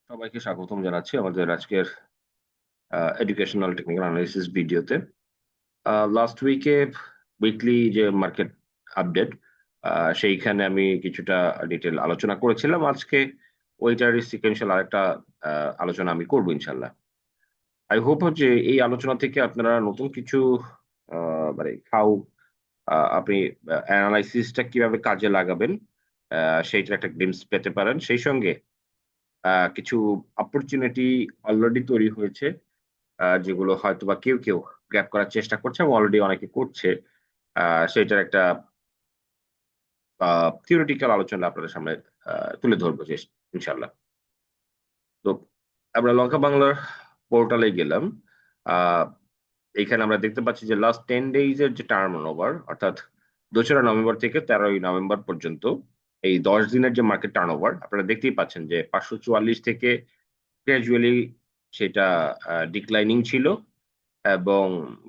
সবাইকে স্বাগতম জানাচ্ছি আমাদের আজকের এডুকেশনাল টেকনিক্যাল অ্যানালিসিস ভিডিওতে। লাস্ট উইকে উইকলি যে মার্কেট আপডেট, সেইখানে আমি কিছুটা ডিটেল আলোচনা করেছিলাম। আজকে ওইটারই সিকোয়েন্সিয়াল আরেকটা আলোচনা আমি করবো ইনশাল্লাহ। আই হোপ যে এই আলোচনা থেকে আপনারা নতুন কিছু মানে আপনি অ্যানালাইসিসটা কিভাবে কাজে লাগাবেন সেইটার একটা গ্লিম্পস পেতে পারেন। সেই সঙ্গে কিছু অপরচুনিটি অলরেডি তৈরি হয়েছে, যেগুলো হয়তোবা কেউ গ্র্যাব করার চেষ্টা করছে এবং অলরেডি অনেকে করছে। সেটার একটা থিওরিটিক্যাল আলোচনা আপনাদের সামনে তুলে ধরবো ইনশাল্লাহ। তো আমরা লঙ্কা বাংলার পোর্টালে গেলাম। আহ, এইখানে আমরা দেখতে পাচ্ছি যে লাস্ট 10 ডেজ এর যে টার্ন ওভার, অর্থাৎ 2রা নভেম্বর থেকে 13ই নভেম্বর পর্যন্ত এই 10 দিনের যে মার্কেট টার্ন ওভার, আপনারা দেখতেই পাচ্ছেন যে 544 থেকে গ্র্যাজুয়ালি সেটা ডিক্লাইনিং ছিল এবং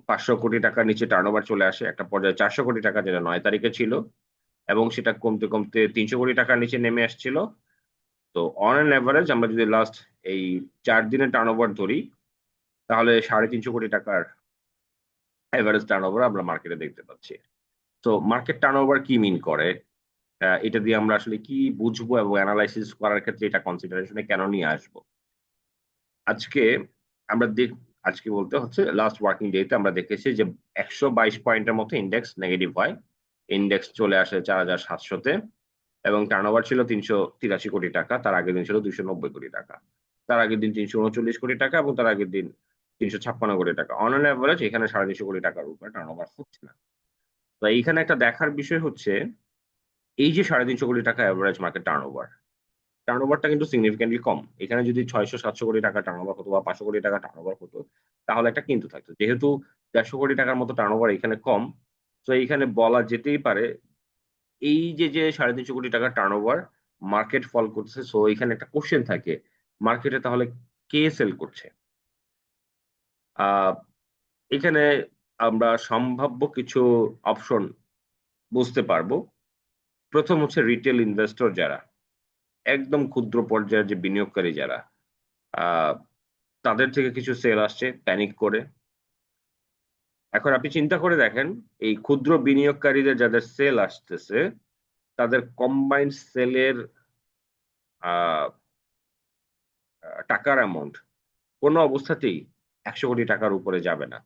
500 কোটি টাকার নিচে টার্নওভার চলে আসে একটা পর্যায়ে 400 কোটি টাকা, যেটা 9 তারিখে ছিল, এবং সেটা কমতে কমতে 300 কোটি টাকার নিচে নেমে আসছিল। তো অন অ্যান অ্যাভারেজ আমরা যদি লাস্ট এই 4 দিনের টার্নওভার ধরি, তাহলে 350 কোটি টাকার অ্যাভারেজ টার্নওভার আমরা মার্কেটে দেখতে পাচ্ছি। তো মার্কেট টার্নওভার কি মিন করে, এটা দিয়ে আমরা আসলে কি বুঝবো এবং অ্যানালাইসিস করার ক্ষেত্রে এটা কনসিডারেশনে কেন নিয়ে আসবো আজকে আমরা দেখ আজকে বলতে হচ্ছে লাস্ট ওয়ার্কিং ডেতে আমরা দেখেছি যে 122 পয়েন্টের মতো ইন্ডেক্স নেগেটিভ হয়। ইন্ডেক্স চলে আসে 4700-তে এবং টার্নওভার ছিল 383 কোটি টাকা। তার আগের দিন ছিল 290 কোটি টাকা, তার আগের দিন 339 কোটি টাকা, এবং তার আগের দিন 356 কোটি টাকা। অন অ্যান অ্যাভারেজ এখানে 350 কোটি টাকার উপরে টার্নওভার হচ্ছে না। তো এইখানে একটা দেখার বিষয় হচ্ছে এই যে 350 কোটি টাকা অ্যাভারেজ মার্কেট টার্নওভার, টার্নওভারটা কিন্তু সিগনিফিকেন্টলি কম। এখানে যদি 600-700 কোটি টাকা টার্নওভার হতো বা 500 কোটি টাকা টার্নওভার হতো, তাহলে একটা কিন্তু থাকতো। যেহেতু 150 কোটি টাকার মতো টার্নওভার এখানে কম, তো এইখানে বলা যেতেই পারে এই যে 350 কোটি টাকার টার্নওভার মার্কেট ফল করছে। সো এখানে একটা কোশ্চেন থাকে, মার্কেটে তাহলে কে সেল করছে? আহ এখানে আমরা সম্ভাব্য কিছু অপশন বুঝতে পারবো। প্রথম হচ্ছে রিটেল ইনভেস্টর, যারা একদম ক্ষুদ্র পর্যায়ের যে বিনিয়োগকারী যারা, আহ তাদের থেকে কিছু সেল আসছে প্যানিক করে। এখন আপনি চিন্তা করে দেখেন, এই ক্ষুদ্র বিনিয়োগকারীদের যাদের সেল আসতেছে, তাদের কম্বাইন্ড সেলের টাকার অ্যামাউন্ট কোনো অবস্থাতেই 100 কোটি টাকার উপরে যাবে না।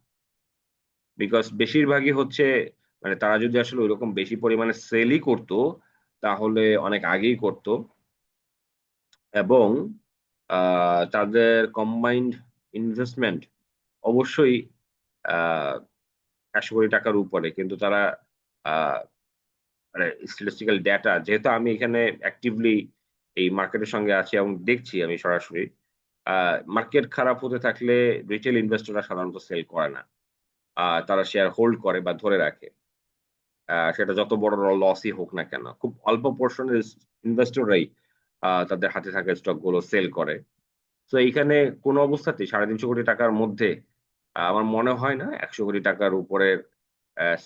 বিকজ বেশিরভাগই হচ্ছে, মানে তারা যদি আসলে ওইরকম বেশি পরিমাণে সেলই করতো, তাহলে অনেক আগেই করতো। এবং তাদের কম্বাইন্ড ইনভেস্টমেন্ট অবশ্যই আহ 100 কোটি টাকার উপরে। কিন্তু তারা আহ মানে স্ট্যাটিস্টিক্যাল ডেটা, যেহেতু আমি এখানে অ্যাক্টিভলি এই মার্কেটের সঙ্গে আছি এবং দেখছি আমি সরাসরি, মার্কেট খারাপ হতে থাকলে রিটেল ইনভেস্টররা সাধারণত সেল করে না। তারা শেয়ার হোল্ড করে বা ধরে রাখে। সেটা যত বড় লসই হোক না কেন, খুব অল্প পোর্শনের ইনভেস্টররাই তাদের হাতে থাকা স্টক গুলো সেল করে। তো এইখানে কোনো অবস্থাতেই 350 কোটি টাকার মধ্যে আমার মনে হয় না 100 কোটি টাকার উপরের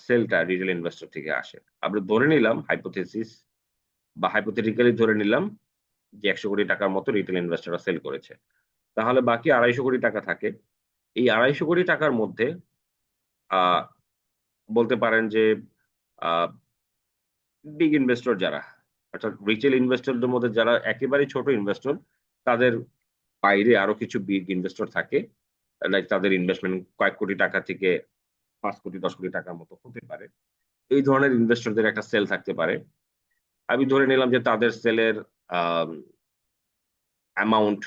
সেলটা রিটেল ইনভেস্টর থেকে আসে। আমরা ধরে নিলাম হাইপোথেসিস বা হাইপোথেটিক্যালি ধরে নিলাম যে 100 কোটি টাকার মতো রিটেল ইনভেস্টররা সেল করেছে, তাহলে বাকি 250 কোটি টাকা থাকে। এই 250 কোটি টাকার মধ্যে আহ বলতে পারেন যে বিগ ইনভেস্টর যারা, অর্থাৎ রিটেল ইনভেস্টরদের মধ্যে যারা একেবারে ছোট ইনভেস্টর, তাদের বাইরে আরো কিছু বিগ ইনভেস্টর থাকে। লাইক তাদের ইনভেস্টমেন্ট কয়েক কোটি টাকা থেকে 5 কোটি 10 কোটি টাকার মতো হতে পারে। এই ধরনের ইনভেস্টরদের একটা সেল থাকতে পারে। আমি ধরে নিলাম যে তাদের সেলের অ্যামাউন্ট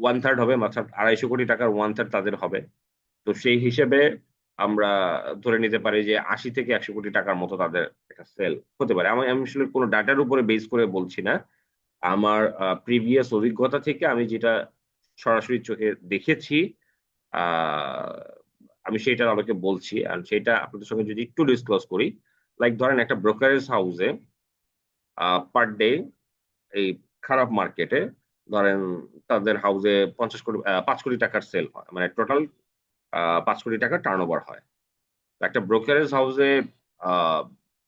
1/3 হবে, অর্থাৎ 250 কোটি টাকার 1/3 তাদের হবে। তো সেই হিসেবে আমরা ধরে নিতে পারি যে 80 থেকে 100 কোটি টাকার মতো তাদের একটা সেল হতে পারে। আমি আমি আসলে কোনো ডাটার উপরে বেস করে বলছি না, আমার প্রিভিয়াস অভিজ্ঞতা থেকে আমি যেটা সরাসরি চোখে দেখেছি, আহ, আমি সেইটার আলোকে বলছি। আর সেটা আপনাদের সঙ্গে যদি একটু ডিসক্লোজ করি, লাইক ধরেন একটা ব্রোকারেজ হাউসে পার ডে এই খারাপ মার্কেটে ধরেন তাদের হাউসে 50 কোটি 5 কোটি টাকার সেল হয়, মানে টোটাল 5 কোটি টাকা টার্ন ওভার হয়। তো একটা ব্রোকারেজ হাউসে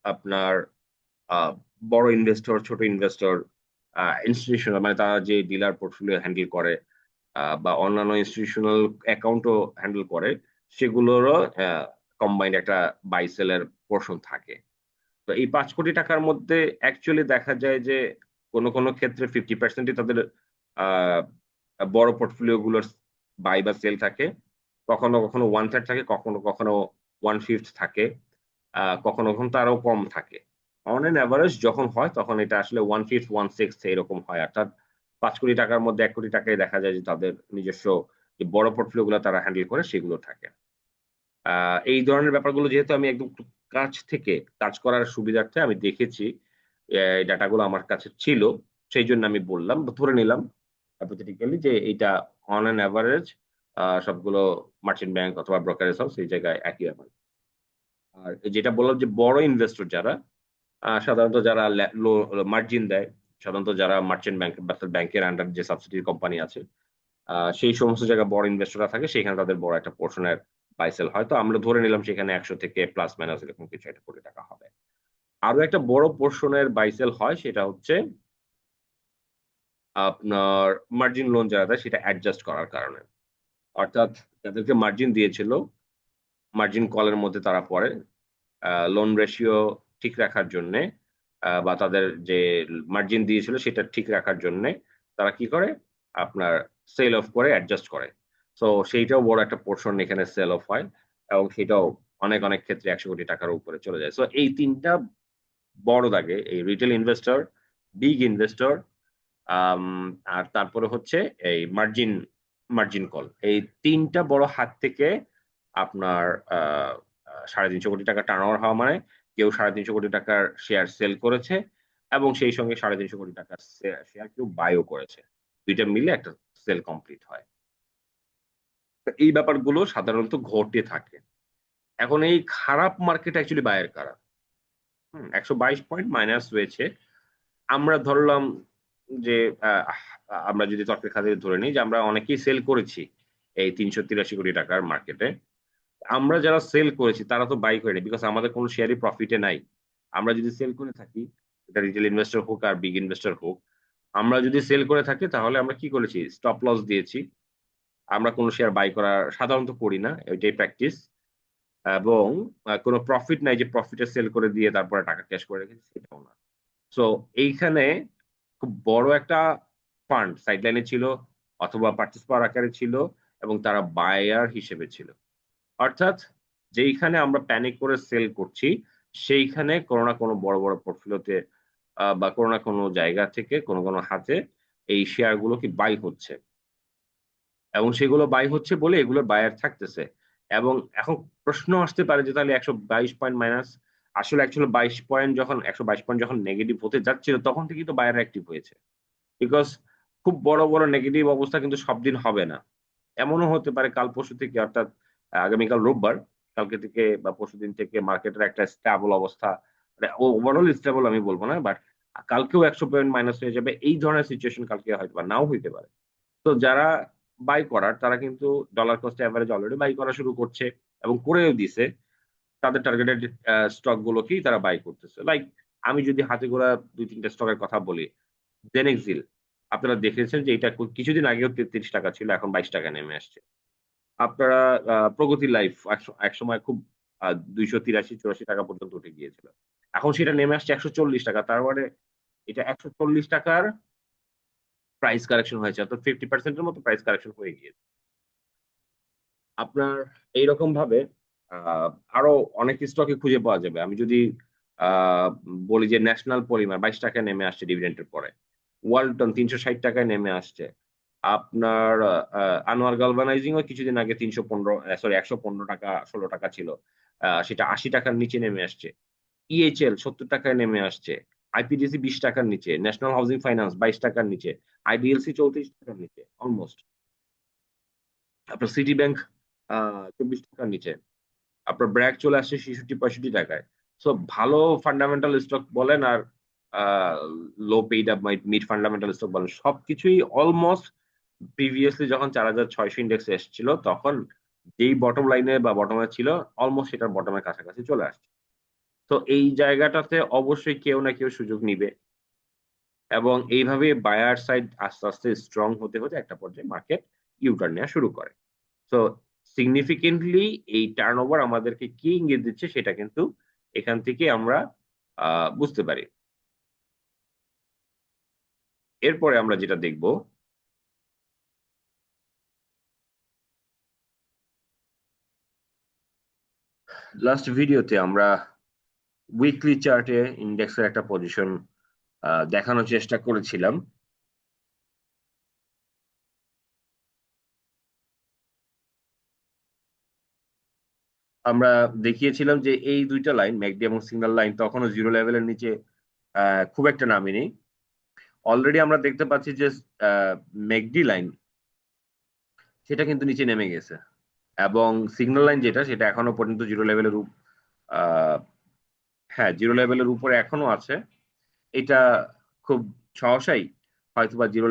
আপনার আহ, বড় ইনভেস্টর ছোট ইনভেস্টর ইনস্টিটিউশনাল মানে তারা যে ডিলার পোর্টফোলিও হ্যান্ডেল করে বা অন্যান্য ইনস্টিটিউশনাল অ্যাকাউন্টও হ্যান্ডেল করে, সেগুলোরও কম্বাইন্ড একটা বাই সেলের পোর্শন থাকে। তো এই 5 কোটি টাকার মধ্যে অ্যাকচুয়ালি দেখা যায় যে কোনো ক্ষেত্রে 50%ই তাদের আহ, বড় পোর্টফোলিও গুলোর বাই বা সেল থাকে। কখনো কখনো 1/3 থাকে, কখনো কখনো 1/5 থাকে, কখনো কখনো তারও কম থাকে। অন এন অ্যাভারেজ যখন হয় তখন এটা আসলে 1/5 1/6 এরকম হয়, অর্থাৎ 5 কোটি টাকার মধ্যে 1 কোটি টাকায় দেখা যায় যে তাদের নিজস্ব যে বড় পোর্টফোলিও গুলো তারা হ্যান্ডেল করে সেগুলো থাকে। এই ধরনের ব্যাপারগুলো যেহেতু আমি একদম একটু কাছ থেকে কাজ করার সুবিধার্থে আমি দেখেছি, এই ডাটাগুলো আমার কাছে ছিল। সেইজন্য আমি বললাম বা ধরে নিলাম hypothetically যে এইটা অন অ্যান এভারেজ সবগুলো মার্চেন্ট ব্যাংক অথবা ব্রোকারেজ হাউস এই জায়গায় একই ব্যাপার। আর যেটা বললাম যে বড় ইনভেস্টর যারা সাধারণত যারা লো মার্জিন দেয়, সাধারণত যারা মার্চেন্ট ব্যাংক বা ব্যাংকের আন্ডার যে সাবসিডি কোম্পানি আছে, সেই সমস্ত জায়গায় বড় ইনভেস্টররা থাকে, সেখানে তাদের বড় একটা পোর্শনের বাই সেল হয়। তো আমরা ধরে নিলাম সেখানে 100 থেকে প্লাস মাইনাস এরকম কিছু একটা কোটি টাকা হবে। আরো একটা বড় পোর্শনের বাই সেল হয়, সেটা হচ্ছে আপনার মার্জিন লোন যারা দেয় সেটা অ্যাডজাস্ট করার কারণে। অর্থাৎ যাদেরকে মার্জিন দিয়েছিল, মার্জিন কলের মধ্যে তারা পড়ে লোন রেশিও ঠিক রাখার জন্যে, বা তাদের যে মার্জিন দিয়েছিল সেটা ঠিক রাখার জন্যে তারা কি করে, আপনার সেল অফ করে অ্যাডজাস্ট করে। তো সেইটাও বড় একটা পোর্শন এখানে সেল অফ হয়, এবং সেটাও অনেক অনেক ক্ষেত্রে 100 কোটি টাকার উপরে চলে যায়। তো এই তিনটা বড় দাগে এই রিটেল ইনভেস্টর, বিগ ইনভেস্টর, আম আর তারপরে হচ্ছে এই মার্জিন মার্জিন কল। এই ৩ টা বড় হাত থেকে আপনার আ আ ৳৩৫০ কোটি টাকা টার্নওভার হওয়া মানে কেউ ৳৩৫০ কোটি টাকার শেয়ার সেল করেছে, এবং সেই সঙ্গে ৳৩৫০ কোটি টাকার শেয়ার কেউ বাইও করেছে। ২ টা মিলে একটা সেল কমপ্লিট হয়। তো এই ব্যাপারগুলো সাধারণত ঘটে থাকে। এখন এই খারাপ মার্কেট অ্যাকচুয়ালি বায়ার কারা? ১২২ পয়েন্ট মাইনাস হয়েছে। আমরা ধরলাম যে আমরা যদি তর্কের খাতিরে ধরে নিই যে আমরা অনেকেই সেল করেছি এই ৳৩৮৩ কোটি টাকার মার্কেটে। আমরা যারা সেল করেছি তারা তো বাই করেনি। বিকজ আমাদের কোন শেয়ারই প্রফিট এ নাই। আমরা যদি সেল করে থাকি, এটা রিটেল ইনভেস্টর হোক আর বিগ ইনভেস্টর হোক, আমরা যদি সেল করে থাকি তাহলে আমরা কি করেছি? স্টপ লস দিয়েছি। আমরা কোন শেয়ার বাই করা সাধারণত করি না। এটাই প্র্যাকটিস। এবং কোন প্রফিট নাই যে প্রফিটে সেল করে দিয়ে তারপরে টাকা ক্যাশ করে রেখেছি, সেটাও না। সো এইখানে খুব বড় একটা ফান্ড সাইডলাইনে ছিল, অথবা পারচেজ পাওয়ার আকারে ছিল, এবং তারা বায়ার হিসেবে ছিল। অর্থাৎ যেইখানে আমরা প্যানিক করে সেল করছি, সেইখানে কোন না কোন বড়, বড় পোর্টফোলিওতে বা কোন না কোন জায়গা থেকে কোন হাতে এই শেয়ার গুলো কি বাই হচ্ছে। এবং সেগুলো বাই হচ্ছে বলে এগুলোর বায়ার থাকতেছে। এবং এখন প্রশ্ন আসতে পারে যে তাহলে ১২২ পয়েন্ট মাইনাস, আসলে অ্যাকচুয়ালি ২২ পয়েন্ট যখন ১২২ পয়েন্ট যখন নেগেটিভ হতে যাচ্ছিল তখন থেকেই তো বায়াররা অ্যাক্টিভ হয়েছে। বিকজ খুব বড়, বড় নেগেটিভ অবস্থা কিন্তু সব দিন হবে না। এমনও হতে পারে কাল পরশু থেকে, অর্থাৎ আগামীকাল রোববার, কালকে থেকে বা পরশুদিন থেকে মার্কেটের একটা স্টেবল অবস্থা, মানে ওভারঅল স্টেবল আমি বলব না, বাট কালকেও ১০০ পয়েন্ট মাইনাস হয়ে যাবে। এই ধরনের সিচুয়েশন কালকে হয়তোবা নাও হইতে পারে। তো যারা বাই করার তারা কিন্তু dollar cost average already buy করা শুরু করছে, এবং করেও দিছে। তাদের টার্গেটেড স্টক গুলোকেই তারা বাই করতেছে। লাইক আমি যদি হাতে গোনা ২-৩ টা স্টকের কথা বলি, জেনেক্সিল, আপনারা দেখেছেন যে এটা কিছুদিন আগেও ৳৩৩ ছিল, এখন ৳২২ নেমে আসছে। আপনারা প্রগতি লাইফ একসময় খুব আ ৳২৮৩-৮৪ পর্যন্ত উঠে গিয়েছিল। এখন সেটা নেমে আসছে ৳১৪০। তার মানে এটা ৳১৪০ র প্রাইস কারেকশন হয়েছে। অর্থাৎ 50% এর মতো প্রাইস কারেকশন হয়ে গিয়েছে। আপনার এইরকম ভাবে আ আরো অনেক স্টকই খুঁজে পাওয়া যাবে। আমি যদি আ বলি যে ন্যাশনাল পলিমার ৳২২ নেমে আসছে ডিভিডেন্ড এর পরে। ওয়ালটন ৳৩৬০ নেমে আসছে। আপনার আনোয়ার গালভানাইজিং ও কিছুদিন আগে ৩১৫ সরি ৳১১৫ ৳১৬ ছিল। সেটা ৳৮০ র নিচে নেমে আসছে। ইএইচএল ৳৭০ নেমে আসছে। আইপিডিসি ৳২০ র নিচে। ন্যাশনাল হাউজিং ফাইন্যান্স ৳২২ র নিচে। আইডিএলসি ৳৩৪ র নিচে অলমোস্ট। আপনার সিটি ব্যাংক আ ৳২৪ র নিচে। আপনার ব্র্যাক চলে আসছে ৬৬-৬৫ টাকায়। সো ভালো ফান্ডামেন্টাল স্টক বলেন আর a low paid up mid fundamental stock বলেন, সবকিছুই অলমোস্ট প্রিভিয়াসলি যখন ৪৬০০ ইনডেক্স এসছিল তখন যেই বটম লাইনে বা বটমে ছিল অলমোস্ট সেটার বটমের কাছাকাছি চলে আসছে। তো এই জায়গাটাতে অবশ্যই কেউ না কেউ সুযোগ নিবে। এবং এইভাবে বায়ার সাইড আস্তে আস্তে স্ট্রং হতে হতে একটা পর্যায়ে মার্কেট ইউটার্ন নেওয়া শুরু করে। সো সিগনিফিকেন্টলি এই টার্নওভার আমাদেরকে কি ইঙ্গিত দিচ্ছে সেটা কিন্তু এখান থেকে আমরা বুঝতে পারি। এরপরে আমরা যেটা দেখব, লাস্ট ভিডিওতে আমরা উইকলি চার্টে ইন্ডেক্সের একটা পজিশন দেখানোর চেষ্টা করেছিলাম। আমরা দেখিয়েছিলাম যে এই দুইটা লাইন ম্যাকডি এবং সিগন্যাল লাইন তখনও জিরো লেভেলের নিচে খুব একটা নামেনি। অলরেডি আমরা দেখতে পাচ্ছি যে ম্যাকডি লাইন সেটা কিন্তু নিচে নেমে গেছে, এবং সিগন্যাল লাইন যেটা সেটা এখনো পর্যন্ত জিরো লেভেলের আহ, হ্যাঁ জিরো লেভেলের উপরে এখনো আছে। এটা খুব সহসাই হয়তোবা জিরো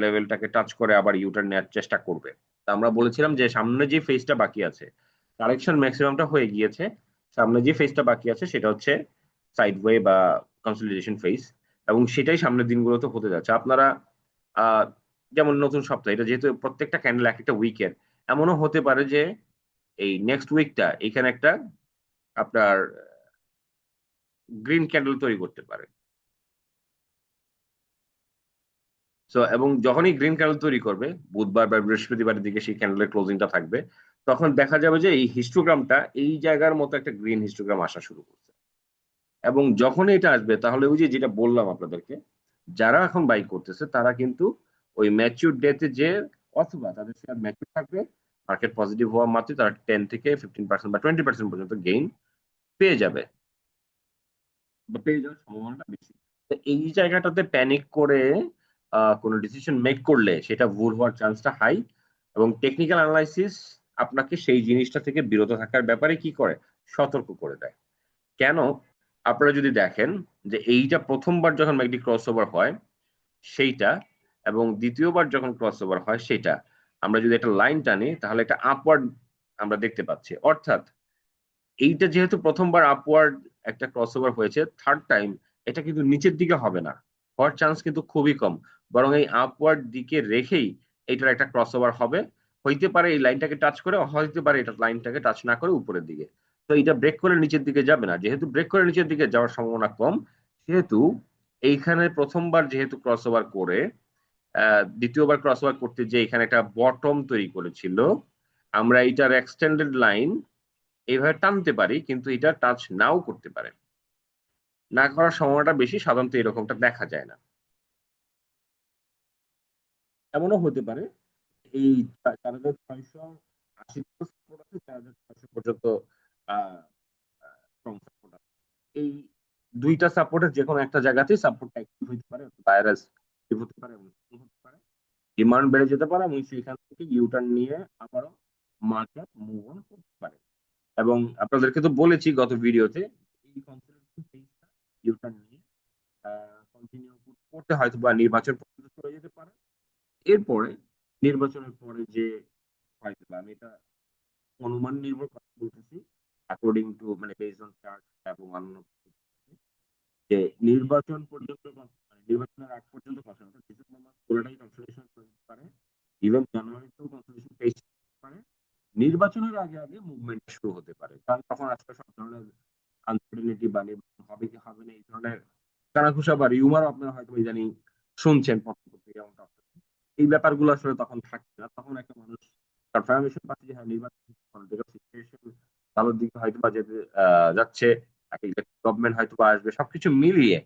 লেভেলটাকে টাচ করে আবার ইউটার্ন নেওয়ার চেষ্টা করবে। তা আমরা বলেছিলাম যে সামনে যে ফেজটা বাকি আছে, কারেকশন ম্যাক্সিমামটা হয়ে গিয়েছে, সামনে যে ফেজটা বাকি আছে সেটা হচ্ছে সাইডওয়ে বা কনসলিডেশন ফেজ, এবং সেটাই সামনের দিনগুলোতে হতে যাচ্ছে। আপনারা আহ, যেমন নতুন সপ্তাহ, এটা যেহেতু প্রত্যেকটা ক্যান্ডেল এক একটা উইকের, এমনও হতে পারে যে এই নেক্সট উইকটা এখানে একটা আপনার গ্রিন ক্যান্ডেল তৈরি করতে পারে। সো এবং যখনই গ্রিন ক্যান্ডেল তৈরি করবে, বুধবার বা বৃহস্পতিবারের দিকে সেই ক্যান্ডেলের ক্লোজিংটা থাকবে, তখন দেখা যাবে যে এই হিস্টোগ্রামটা এই জায়গার মতো একটা গ্রিন হিস্টোগ্রাম আসা শুরু করছে। এবং যখনই এটা আসবে তাহলে ওই যে যেটা বললাম আপনাদেরকে, যারা এখন বাই করতেছে তারা কিন্তু ওই ম্যাচিউর ডেতে যে, অথবা তাদের শেয়ার ম্যাচিউর থাকবে, মার্কেট পজিটিভ হওয়া মাত্রই তারা 10 থেকে 15% বা 20% পর্যন্ত গেইন পেয়ে যাবে, বা পেয়ে যাওয়ার সম্ভাবনাটা বেশি। তো এই জায়গাটাতে প্যানিক করে কোনো ডিসিশন মেক করলে সেটা ভুল হওয়ার চান্সটা হাই। এবং টেকনিক্যাল অ্যানালাইসিস আপনাকে সেই জিনিসটা থেকে বিরত থাকার ব্যাপারে কি করে, সতর্ক করে দেয়। কেন? আপনারা যদি দেখেন যে এইটা প্রথমবার যখন ম্যাকডি ক্রস ওভার হয় সেইটা, এবং দ্বিতীয়বার যখন ক্রস ওভার হয় সেটা, আমরা যদি একটা লাইন টানি তাহলে একটা আপওয়ার্ড আমরা দেখতে পাচ্ছি। অর্থাৎ এইটা যেহেতু প্রথমবার আপওয়ার্ড একটা ক্রসওভার হয়েছে, থার্ড টাইম এটা কিন্তু নিচের দিকে হবে না, হওয়ার চান্স কিন্তু খুবই কম। বরং এই আপওয়ার্ড দিকে রেখেই এটার একটা ক্রসওভার হবে। হইতে পারে এই লাইনটাকে টাচ করে, হইতে পারে এটা লাইনটাকে টাচ না করে উপরের দিকে। তো এটা ব্রেক করে নিচের দিকে যাবে না, যেহেতু ব্রেক করে নিচের দিকে যাওয়ার সম্ভাবনা কম, সেহেতু এইখানে প্রথমবার যেহেতু ক্রসওভার করে দ্বিতীয়বার ক্রসওভার করতে যে এখানে একটা বটম তৈরি করেছিল, আমরা এটার এক্সটেন্ডেড লাইন এইভাবে টানতে পারি, কিন্তু এটা টাচ নাও করতে পারে, না করার সম্ভাবনাটা বেশি। সাধারণত এরকমটা দেখা যায় না। এমনও হতে পারে এই 4,680 সাপোর্ট আছে, 4,600 পর্যন্ত স্ট্রং সাপোর্ট আছে। এই দুইটা সাপোর্টের যে কোনো একটা জায়গাতেই সাপোর্টটা অ্যাক্টিভ হতে পারে, ভাইরাস হতে পারে এবং strong হতে পারে, ডিমান্ড বেড়ে যেতে পারে, এবং সেখান থেকে ইউটার্ন নিয়ে আবারও মার্কেট মুভ অন করতে পারে। এবং আপনাদেরকে তো বলেছি গত ভিডিওতে, এই কনসোলিডেশন ফেজটা ইউটার্ন নিয়ে কন্টিনিউ করতে হয়তো বা নির্বাচন পর্যন্ত চলে যেতে পারে। এরপরে নির্বাচনের পরে যে হয়তো বা, আমি এটা অনুমান নির্ভর কথা বলতেছি, অ্যাকর্ডিং টু মানে বেসড অন চার্ট এবং অন্য, যে নির্বাচন পর্যন্ত মানে নির্বাচনের আগ পর্যন্ত কথা, অর্থাৎ ডিসেম্বর মাস পুরোটাই কনসোলিডেশন করতে পারে, ইভেন জানুয়ারিতেও কনসোলিডেশন পেজ পারে। নির্বাচনের আগে আগে মুভমেন্ট শুরু হতে পারে, কারণ তখন আসলে সব ধরনের আনসার্টেনিটি বা নির্বাচন হবে কি হবে না এই ধরনের কানাঘুষা বা রিউমার আপনারা হয়তো ইদানিং শুনছেন পত্রপত্রিকা এবং এই ব্যাপারগুলো আসলে তখন থাকছে না। তখন একটা মানুষ কনফার্মেশন পাচ্ছে যে হ্যাঁ নির্বাচন পলিটিক্যাল সিচুয়েশন ভালোর দিকে হয়তো বা যেতে যাচ্ছে, গভর্নমেন্ট হয়তো বা আসবে, সবকিছু মিলিয়ে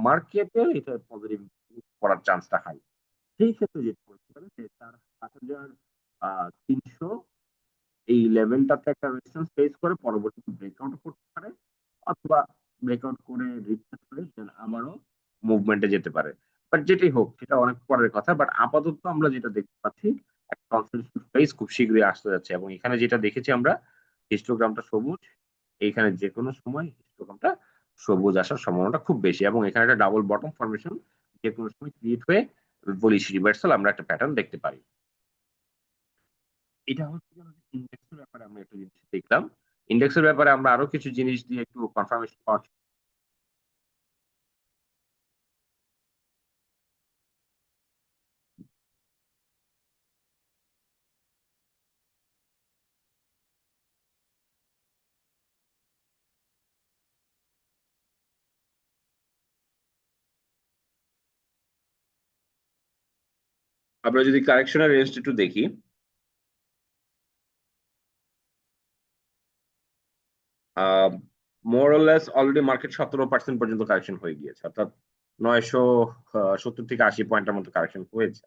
মার্কেটে এটা পজিটিভ করার চান্সটা হাই। সেই ক্ষেত্রে যেটা করতে পারে যে তার 7,300 এই লেভেলটাতে একটা রেজিস্ট্যান্স ফেস করে পরবর্তীতে ব্রেকআউট করতে পারে, অথবা ব্রেকআউট করে রিট্রেস করে দেন আবারও মুভমেন্টে যেতে পারে। বাট যেটাই হোক সেটা অনেক পরের কথা। বাট আপাতত আমরা যেটা দেখতে পাচ্ছি, একটা কনসলিডেশন ফেজ খুব শীঘ্রই আসতে যাচ্ছে, এবং এখানে যেটা দেখেছি আমরা, হিস্টোগ্রামটা সবুজ। এইখানে যে কোনো সময় হিস্টোগ্রামটা সবুজ আসার সম্ভাবনাটা খুব বেশি, এবং এখানে একটা ডাবল বটম ফরমেশন যে কোনো সময় ক্রিয়েট হয়ে বলিশ রিভার্সাল আমরা একটা প্যাটার্ন দেখতে পারি। এটা হচ্ছে ইন্ডেক্সের ব্যাপারে আমরা একটু জিনিস দেখলাম। ইন্ডেক্সের ব্যাপারে আমরা আরো কিছু জিনিস দিয়ে একটু কনফার্মেশন পাওয়ার আমরা যদি কারেকশনের রেঞ্জটা একটু দেখি, মোরলেস অলরেডি মার্কেট 17% পর্যন্ত কারেকশন হয়ে গিয়েছে, অর্থাৎ 970 থেকে 80 পয়েন্টের মতো কারেকশন হয়েছে।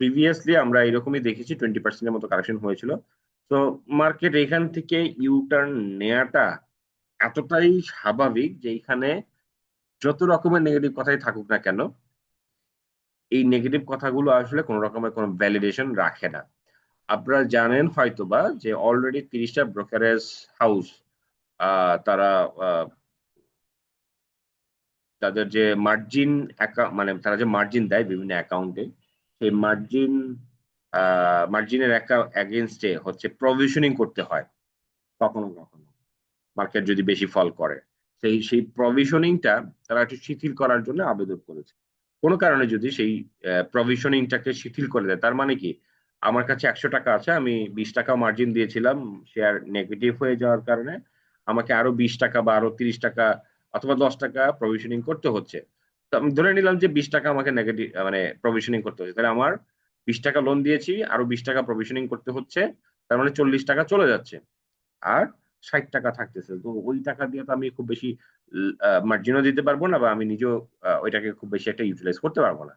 প্রিভিয়াসলি আমরা এরকমই দেখেছি, 20%-এর মতো কারেকশন হয়েছিল। তো মার্কেট এখান থেকে ইউটার্ন নেওয়াটা এতটাই স্বাভাবিক যে এখানে যত রকমের নেগেটিভ কথাই থাকুক না কেন, এই নেগেটিভ কথাগুলো আসলে কোনো রকমের কোনো ভ্যালিডেশন রাখে না। আপনারা জানেন হয়তোবা যে অলরেডি 30টা ব্রোকারেজ হাউস তারা তাদের যে মার্জিন মানে তারা যে মার্জিন দেয় বিভিন্ন অ্যাকাউন্টে, সেই মার্জিনের এগেনস্টে হচ্ছে প্রভিশনিং করতে হয় কখনো কখনো, মার্কেট যদি বেশি ফল করে। সেই প্রভিশনিংটা তারা একটু শিথিল করার জন্য আবেদন করেছে। কোনো কারণে যদি সেই প্রভিশনিংটাকে শিথিল করে দেয়, তার মানে কি, আমার কাছে 100 টাকা আছে, আমি 20 টাকা মার্জিন দিয়েছিলাম, শেয়ার নেগেটিভ হয়ে যাওয়ার কারণে আমাকে আরো 20 টাকা বা আরো 30 টাকা অথবা 10 টাকা প্রভিশনিং করতে হচ্ছে। তো আমি ধরে নিলাম যে 20 টাকা আমাকে নেগেটিভ মানে প্রভিশনিং করতে হচ্ছে, তাহলে আমার 20 টাকা লোন দিয়েছি, আরো 20 টাকা প্রভিশনিং করতে হচ্ছে, তার মানে 40 টাকা চলে যাচ্ছে। আর 60 টাকা থাকতেছে, তো ওই টাকা দিয়ে তো আমি খুব বেশি মার্জিনও দিতে পারবো না, বা আমি নিজেও ওইটাকে খুব বেশি একটা ইউটিলাইজ করতে পারবো না।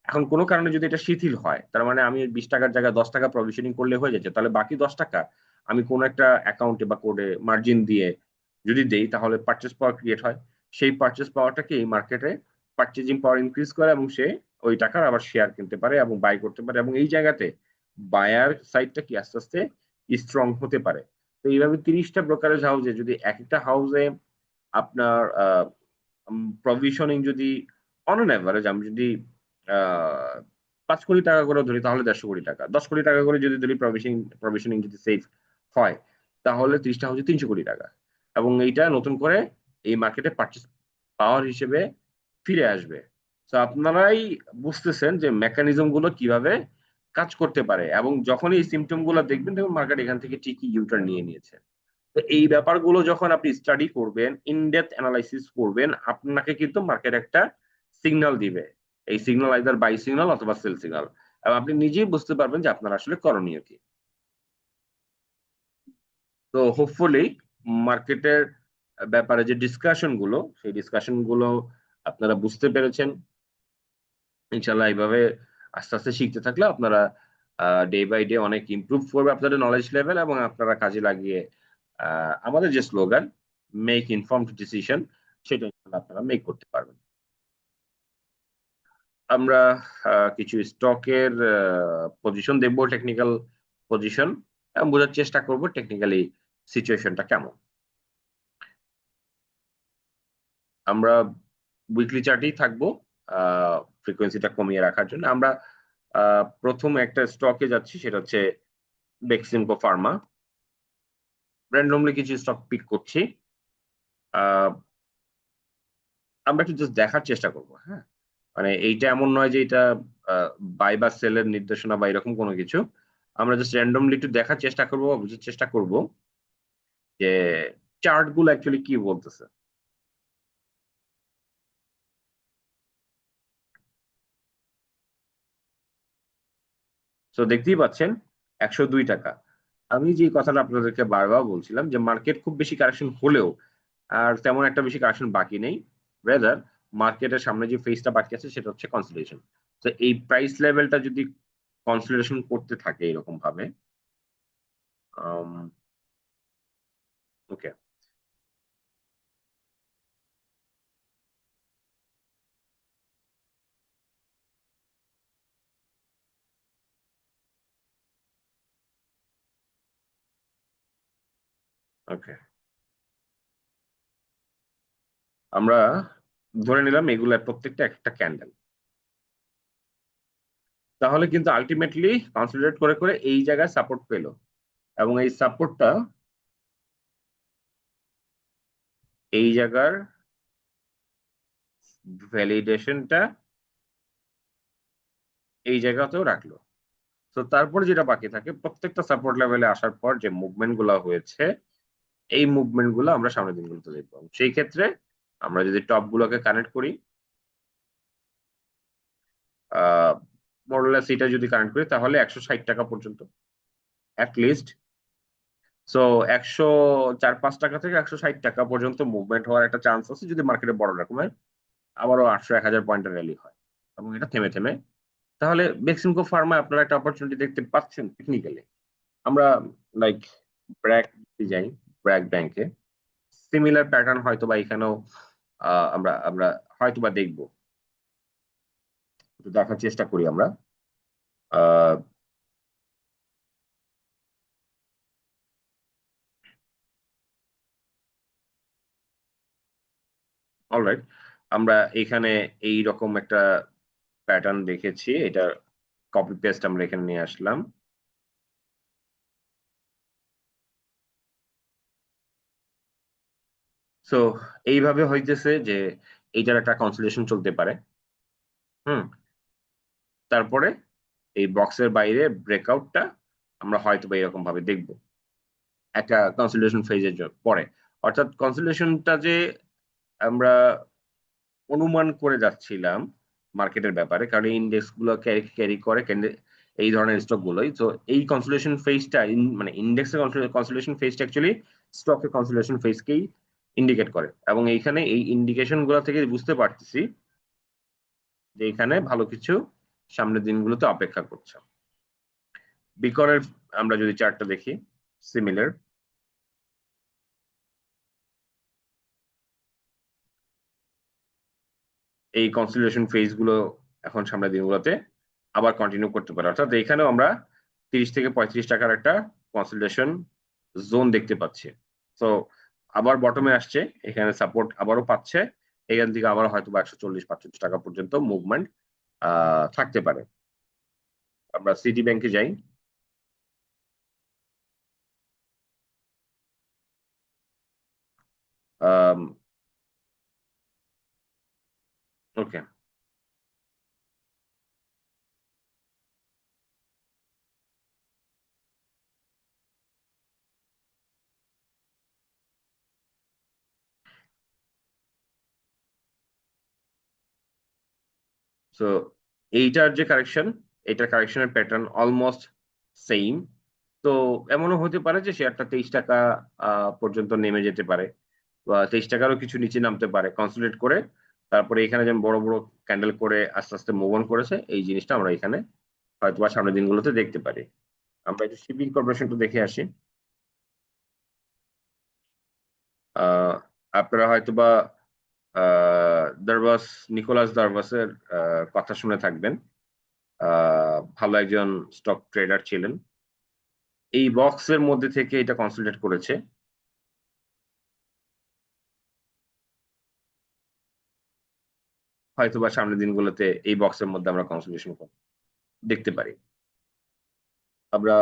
এখন কোনো কারণে যদি এটা শিথিল হয়, তার মানে আমি 20 টাকার জায়গায় 10 টাকা প্রভিশনিং করলে হয়ে যাচ্ছে, তাহলে বাকি 10 টাকা আমি কোনো একটা অ্যাকাউন্টে বা কোডে মার্জিন দিয়ে যদি দেই, তাহলে পারচেস পাওয়ার ক্রিয়েট হয়। সেই পারচেস পাওয়ারটাকে এই মার্কেটে পারচেজিং পাওয়ার ইনক্রিজ করে, এবং সে ওই টাকার আবার শেয়ার কিনতে পারে এবং বাই করতে পারে, এবং এই জায়গাতে বায়ার সাইডটা কি আস্তে আস্তে স্ট্রং হতে পারে। তো এইভাবে 30টা ব্রোকারেজ হাউসে যদি এক একটা হাউসে আপনার প্রভিশনিং যদি অন অ্যান অ্যাভারেজ আমি যদি আহ 5 কোটি টাকা করে ধরি, তাহলে 150 কোটি টাকা, 10 কোটি টাকা করে যদি ধরি প্রভিশনিং যদি সেফ হয়, তাহলে 30টা হাউসে 300 কোটি টাকা। এবং এইটা নতুন করে এই মার্কেটে পারচেস পাওয়ার হিসেবে ফিরে আসবে। তো আপনারাই বুঝতেছেন যে মেকানিজম গুলো কিভাবে কাজ করতে পারে, এবং যখন এই সিমটম গুলো দেখবেন, দেখুন মার্কেট এখান থেকে ঠিকই ইউটার্ন নিয়ে নিয়েছে। তো এই ব্যাপারগুলো যখন আপনি স্টাডি করবেন, ইনডেপথ অ্যানালাইসিস করবেন, আপনাকে কিন্তু মার্কেট একটা সিগন্যাল দিবে। এই সিগন্যাল আইদার বাই সিগন্যাল অথবা সেল সিগন্যাল, এবং আপনি নিজেই বুঝতে পারবেন যে আপনার আসলে করণীয় কি। তো হোপফুলি মার্কেটের ব্যাপারে যে ডিসকাশন গুলো, সেই ডিসকাশন গুলো আপনারা বুঝতে পেরেছেন। ইনশাল্লাহ এইভাবে আস্তে আস্তে শিখতে থাকলে আপনারা ডে বাই ডে অনেক ইমপ্রুভ করবে আপনাদের নলেজ লেভেল, এবং আপনারা কাজে লাগিয়ে আমাদের যে স্লোগান মেক ইনফর্মড ডিসিশন, সেটা ইনশাল্লাহ আপনারা মেক করতে পারবেন। আমরা কিছু স্টকের পজিশন দেখবো, টেকনিক্যাল পজিশন, এবং বোঝার চেষ্টা করব টেকনিক্যালি সিচুয়েশনটা কেমন। আমরা উইকলি চার্টেই থাকবো, ফ্রিকোয়েন্সিটা কমিয়ে রাখার জন্য। আমরা প্রথম একটা স্টকে যাচ্ছি, সেটা হচ্ছে বেক্সিমকো ফার্মা। র্যান্ডমলি কিছু স্টক পিক করছি, আহ, আমরা একটু জাস্ট দেখার চেষ্টা করব। হ্যাঁ, মানে এইটা এমন নয় যে এটা বাই বা সেলের নির্দেশনা বা এরকম কোনো কিছু। আমরা জাস্ট র্যান্ডমলি একটু দেখার চেষ্টা করব বা বুঝার চেষ্টা করব যে চার্ট গুলো অ্যাকচুয়ালি কি বলতেছে। তো দেখতেই পাচ্ছেন 102 টাকা। আমি যে কথাটা আপনাদেরকে বারবার বলছিলাম যে মার্কেট খুব বেশি কারেকশন হলেও আর তেমন একটা বেশি কারেকশন বাকি নেই। রেদার মার্কেটের সামনে যে ফেজটা বাকি আছে সেটা হচ্ছে কনসলিডেশন। তো এই প্রাইস লেভেলটা যদি কনসলিডেশন করতে থাকে এরকম ভাবে, ওকে, ওকে, আমরা ধরে নিলাম এগুলা প্রত্যেকটা একটা ক্যান্ডেল। তাহলে কিন্তু আলটিমেটলি কনসলিডেট করে করে এই জায়গায় সাপোর্ট পেলো, এবং এই সাপোর্টটা এই জায়গার ভ্যালিডেশনটা এই জায়গাতেও রাখলো। তো তারপর যেটা বাকি থাকে, প্রত্যেকটা সাপোর্ট লেভেলে আসার পর যে মুভমেন্ট গুলো হয়েছে, এই মুভমেন্ট গুলো আমরা সামনের দিনগুলোতে দেখবো। সেই ক্ষেত্রে আমরা যদি টপ গুলোকে কানেক্ট করি, মোরলেস এটা যদি কানেক্ট করি তাহলে 160 টাকা পর্যন্ত লিস্ট। সো 104-105 টাকা থেকে 160 টাকা পর্যন্ত মুভমেন্ট হওয়ার একটা চান্স আছে যদি মার্কেটে বড় রকমের আবারও 800-1000 পয়েন্টের র্যালি হয় এবং এটা থেমে থেমে। তাহলে বেক্সিমকো ফার্মা আপনারা একটা অপরচুনিটি দেখতে পাচ্ছেন টেকনিক্যালি। আমরা লাইক ব্র্যাক যাই, ব্র্যাক ব্যাংকে সিমিলার প্যাটার্ন হয়তো বা এখানেও আমরা আমরা হয়তো বা দেখবো, একটু দেখার চেষ্টা করি আমরা। আহ অলরাইট, আমরা এখানে এই রকম একটা প্যাটার্ন দেখেছি, এটা কপি পেস্ট আমরা এখানে নিয়ে আসলাম। সো এইভাবে হইতেছে যে এইটার একটা কনসোলিডেশন চলতে পারে। হুম। তারপরে এই বক্সের বাইরে ব্রেকআউটটা আমরা হয়তো বা এরকম ভাবে দেখবো একটা কনসোলিডেশন ফেজের পরে। অর্থাৎ কনসোলিডেশনটা যে আমরা অনুমান করে যাচ্ছিলাম মার্কেটের ব্যাপারে, কারণ ইন্ডেক্স গুলো ক্যারি করে এই ধরনের স্টক গুলোই। তো এই কনসোলিডেশন ফেজটা মানে ইন্ডেক্সের কনসোলিডেশন ফেজটা অ্যাকচুয়ালি স্টকের কনসোলিডেশন ফেজকেই ইন্ডিকেট করে, এবং এইখানে এই ইন্ডিকেশন গুলো থেকে বুঝতে পারতেছি যে এখানে ভালো কিছু সামনের দিনগুলোতে অপেক্ষা করছে। বিকরের আমরা যদি চার্টটা দেখি, সিমিলার এই কনসোলিডেশন ফেজ গুলো এখন সামনের দিনগুলোতে আবার কন্টিনিউ করতে পারে। অর্থাৎ এখানেও আমরা 30 থেকে 35 টাকার একটা কনসোলিডেশন জোন দেখতে পাচ্ছি। তো আবার বটমে আসছে, এখানে সাপোর্ট আবারও পাচ্ছে, এখান থেকে আবার হয়তো বা 140-145 টাকা পর্যন্ত মুভমেন্ট থাকতে পারে। আমরা সিটি ব্যাংকে যাই। ওকে, সো এইটার যে কারেকশন, এটার কারেকশনের প্যাটার্ন অলমোস্ট সেম। তো এমনও হতে পারে যে শেয়ারটা 23 টাকা পর্যন্ত নেমে যেতে পারে, বা 23 টাকারও কিছু নিচে নামতে পারে কনসোলিডেট করে। তারপরে এখানে যেমন বড় বড় ক্যান্ডেল করে আস্তে আস্তে মুভ অন করেছে, এই জিনিসটা আমরা এখানে হয়তো বা সামনের দিনগুলোতে দেখতে পারি। আমরা একটু শিপিং কর্পোরেশনটা দেখে আসি। আহ আপনারা হয়তো বা দারবাস, নিকোলাস দারবাসের কথা শুনে থাকবেন। ভালো একজন স্টক ট্রেডার ছিলেন। এই বক্সের মধ্যে থেকে এটা কনসোলিডেট করেছে, হয়তো বা সামনের দিনগুলোতে এই বক্সের মধ্যে আমরা কনসোলিডেশন দেখতে পারি। আমরা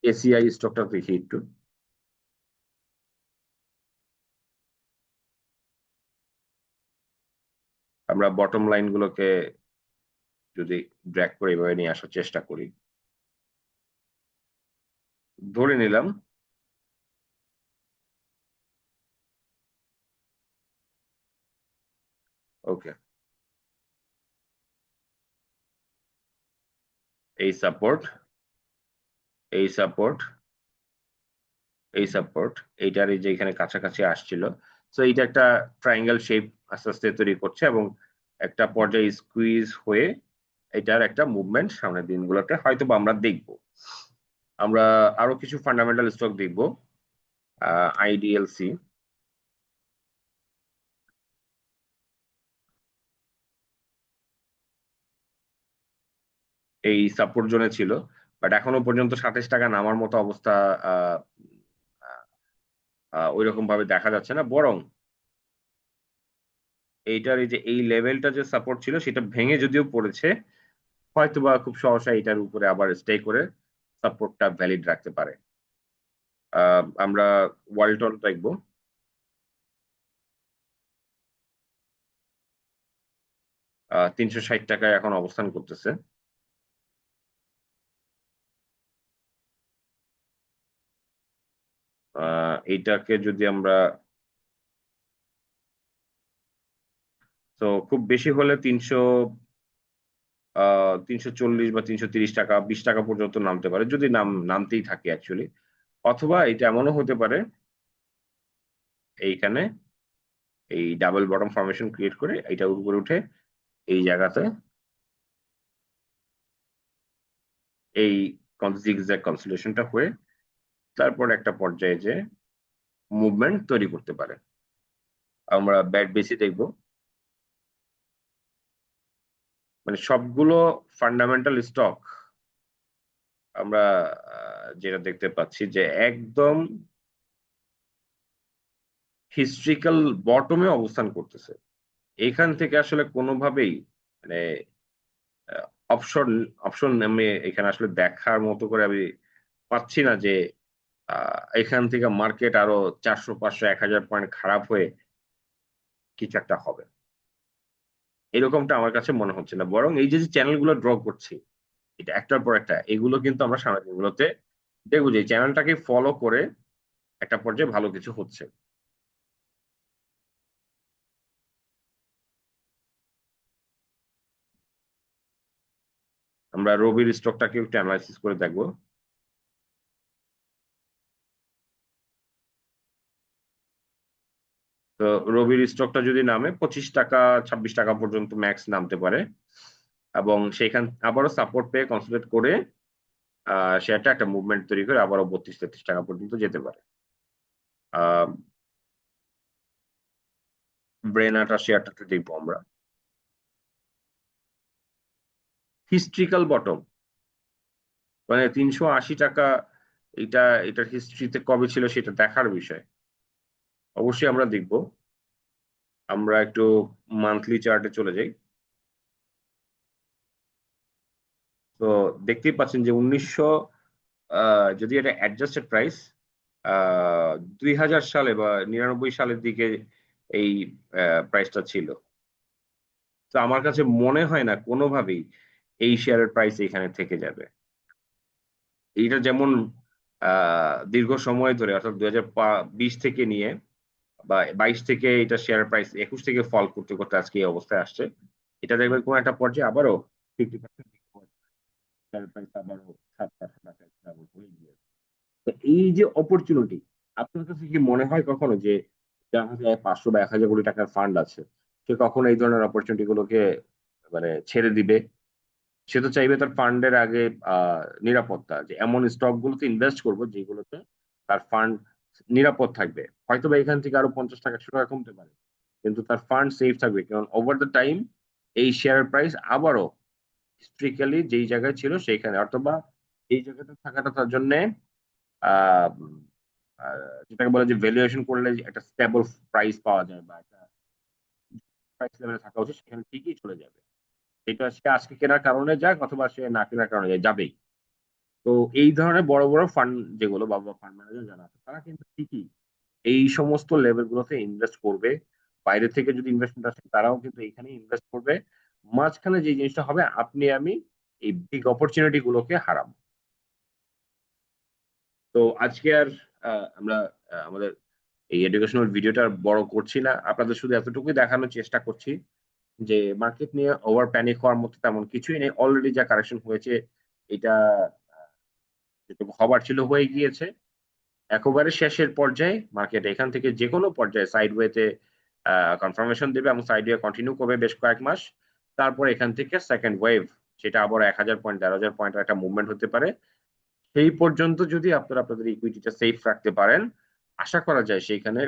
এসিআই স্টকটা দেখি একটু। আমরা বটম লাইন গুলোকে যদি ড্র্যাগ করে এভাবে নিয়ে আসার চেষ্টা করি, ধরে নিলাম ওকে, এই সাপোর্ট, এই সাপোর্ট, এই সাপোর্ট, এইটার এই যে এখানে কাছাকাছি আসছিল। তো এইটা একটা ট্রায়াঙ্গেল শেপ আস্তে আস্তে তৈরি করছে, এবং একটা পর্যায়ে স্কুইজ হয়ে এটার একটা মুভমেন্ট সামনের দিনগুলোতে হয়তো বা আমরা দেখবো। আমরা আরো কিছু ফান্ডামেন্টাল স্টক দেখবো। আইডিএলসি এই সাপোর্ট জোনে ছিল, বাট এখনো পর্যন্ত 27 টাকা নামার মতো অবস্থা আহ ওই রকম ভাবে দেখা যাচ্ছে না, বরং এইটার এই যে এই লেভেলটা যে সাপোর্ট ছিল সেটা ভেঙে যদিও পড়েছে, হয়তোবা খুব সহসা এটার উপরে আবার স্টে করে সাপোর্টটা ভ্যালিড রাখতে পারে। আমরা ওয়ালটন দেখবো। 360 টাকায় এখন অবস্থান করতেছে। এইটাকে যদি আমরা, তো খুব বেশি হলে 340 বা 330 টাকা, 20 টাকা পর্যন্ত নামতে পারে, যদি নামতেই থাকে অ্যাকচুয়ালি। অথবা এটা এমনও হতে পারে এইখানে এই ডাবল বটম ফরমেশন ক্রিয়েট করে এইটার উপরে উঠে এই জায়গাতে এই জিগজ্যাগ কনসোলেশনটা হয়ে তারপর একটা পর্যায়ে যে মুভমেন্ট তৈরি করতে পারে। আমরা ব্যাট বেসি দেখবো, মানে সবগুলো ফান্ডামেন্টাল স্টক আমরা যেটা দেখতে পাচ্ছি যে একদম হিস্ট্রিক্যাল বটমে অবস্থান করতেছে। এখান থেকে আসলে কোনোভাবেই মানে অপশন অপশন আমি এখানে আসলে দেখার মতো করে আমি পাচ্ছি না যে এখান থেকে মার্কেট আরো 400, 500, 1000 পয়েন্ট খারাপ হয়ে কিছু একটা হবে, এরকমটা আমার কাছে মনে হচ্ছে না। বরং এই যে চ্যানেলগুলো ড্র করছি এটা একটার পর একটা, এগুলো কিন্তু আমরা সামনের দিনগুলোতে দেখবো যে চ্যানেলটাকে ফলো করে একটা পর্যায়ে ভালো কিছু হচ্ছে। আমরা রবির স্টকটাকে একটু অ্যানালাইসিস করে দেখবো। তো রবির স্টকটা যদি নামে 25 টাকা, 26 টাকা পর্যন্ত ম্যাক্স নামতে পারে, এবং সেখান আবারও সাপোর্ট পেয়ে কনসোলিডেট করে শেয়ারটা একটা মুভমেন্ট তৈরি করে আবারও 32, 33 টাকা পর্যন্ত যেতে পারে। আহ ব্রেনাটা শেয়ারটাতে দেখবো আমরা হিস্ট্রিক্যাল বটম, মানে 380 টাকা, এটা এটার হিস্ট্রিতে কবে ছিল সেটা দেখার বিষয়। অবশ্যই আমরা দেখব। আমরা একটু মান্থলি চার্টে চলে যাই। তো দেখতেই পাচ্ছেন যে যদি এটা অ্যাডজাস্টেড প্রাইস, 2000 সালে বা 99 সালের দিকে এই প্রাইসটা ছিল। তো আমার কাছে মনে হয় না কোনোভাবেই এই শেয়ারের প্রাইস এখানে থেকে যাবে। এইটা যেমন দীর্ঘ সময় ধরে, অর্থাৎ 2020 থেকে নিয়ে বা 22 থেকে এটা শেয়ার প্রাইস 21 থেকে ফল করতে করতে আজকে এই অবস্থায় আসছে। এটা দেখবেন কোন একটা পর্যায়ে আবারও 50% শেয়ার প্রাইস আবারও 7-8 টাকা ডাবল হয়ে গিয়েছে। তো এই যে অপরচুনিটি, আপনার কাছে কি মনে হয় কখনো যে যার হাতে 500 বা 1000 কোটি টাকার ফান্ড আছে, সে কখনো এই ধরনের অপরচুনিটি গুলোকে মানে ছেড়ে দিবে? সে তো চাইবে তার ফান্ডের আগে নিরাপত্তা, যে এমন স্টক গুলোতে ইনভেস্ট করবো যেগুলোতে তার ফান্ড নিরাপদ থাকবে। হয়তো বা এখান থেকে আরো 50 টাকা, 100 টাকা কমতে পারে, কিন্তু তার ফান্ড সেফ থাকবে, কারণ ওভার দ্য টাইম এই শেয়ার প্রাইস আবারও হিস্ট্রিক্যালি যেই জায়গায় ছিল সেইখানে, অথবা এই জায়গাটা থাকাটা তার জন্য আহ যেটাকে বলে যে ভ্যালুয়েশন করলে যে একটা স্টেবল প্রাইস পাওয়া যায় বা একটা প্রাইস লেভেলে থাকা উচিত, সেখানে ঠিকই চলে যাবে। এটা সে আজকে কেনার কারণে যাক অথবা সে না কেনার কারণে যাবেই। তো এই ধরনের বড় বড় ফান্ড যেগুলো বা ফান্ড ম্যানেজার যারা আছে তারা কিন্তু ঠিকই এই সমস্ত লেভেল গুলোতে ইনভেস্ট করবে। বাইরে থেকে যদি ইনভেস্টমেন্ট আসে তারাও কিন্তু এখানে ইনভেস্ট করবে। মাঝখানে যে জিনিসটা হবে, আপনি আমি এই বিগ অপরচুনিটি গুলোকে হারাবো। তো আজকে আর আমরা আমাদের এই এডুকেশনাল ভিডিওটা আর বড় করছি না, আপনাদের শুধু এতটুকুই দেখানোর চেষ্টা করছি যে মার্কেট নিয়ে ওভার প্যানিক হওয়ার মতো তেমন কিছুই নেই। অলরেডি যা কারেকশন হয়েছে এটা যেটুকু হবার ছিল হয়ে গিয়েছে। একেবারে শেষের পর্যায়ে মার্কেট এখান থেকে যে কোনো পর্যায়ে সাইডওয়েতে কনফার্মেশন দেবে এবং সাইডওয়ে কন্টিনিউ করবে বেশ কয়েক মাস। তারপর এখান থেকে সেকেন্ড ওয়েভ, সেটা আবার 1000 পয়েন্ট, 1,500 পয়েন্ট একটা মুভমেন্ট হতে পারে। সেই পর্যন্ত যদি আপনারা আপনাদের ইকুইটিটা সেফ রাখতে পারেন, আশা করা যায় সেইখানে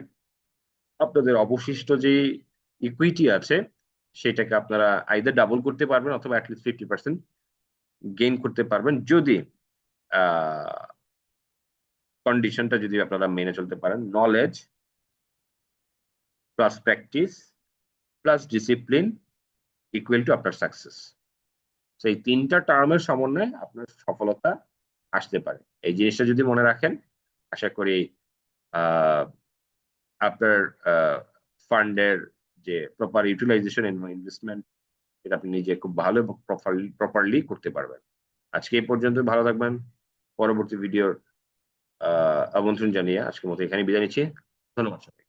আপনাদের অবশিষ্ট যে ইকুইটি আছে সেটাকে আপনারা আইদার ডাবল করতে পারবেন অথবা অ্যাটলিস্ট 50% গেইন করতে পারবেন, যদি কন্ডিশনটা যদি আপনারা মেনে চলতে পারেন। Knowledge plus practice plus discipline equal to আপনার সাকসেস। সেই তিনটা টার্মের সমন্বয়ে আপনার সফলতা আসতে পারে। এই জিনিসটা যদি মনে রাখেন, আশা করি আহ, আপনার ফান্ডের যে প্রপার ইউটিলাইজেশন এবং ইনভেস্টমেন্ট, এটা আপনি নিজে খুব ভালো এবং প্রপারলি করতে পারবেন। আজকে এই পর্যন্ত, ভালো থাকবেন। পরবর্তী ভিডিওর আমন্ত্রণ জানিয়ে আজকের মতো এখানে বিদায় নিচ্ছি। ধন্যবাদ সবাইকে।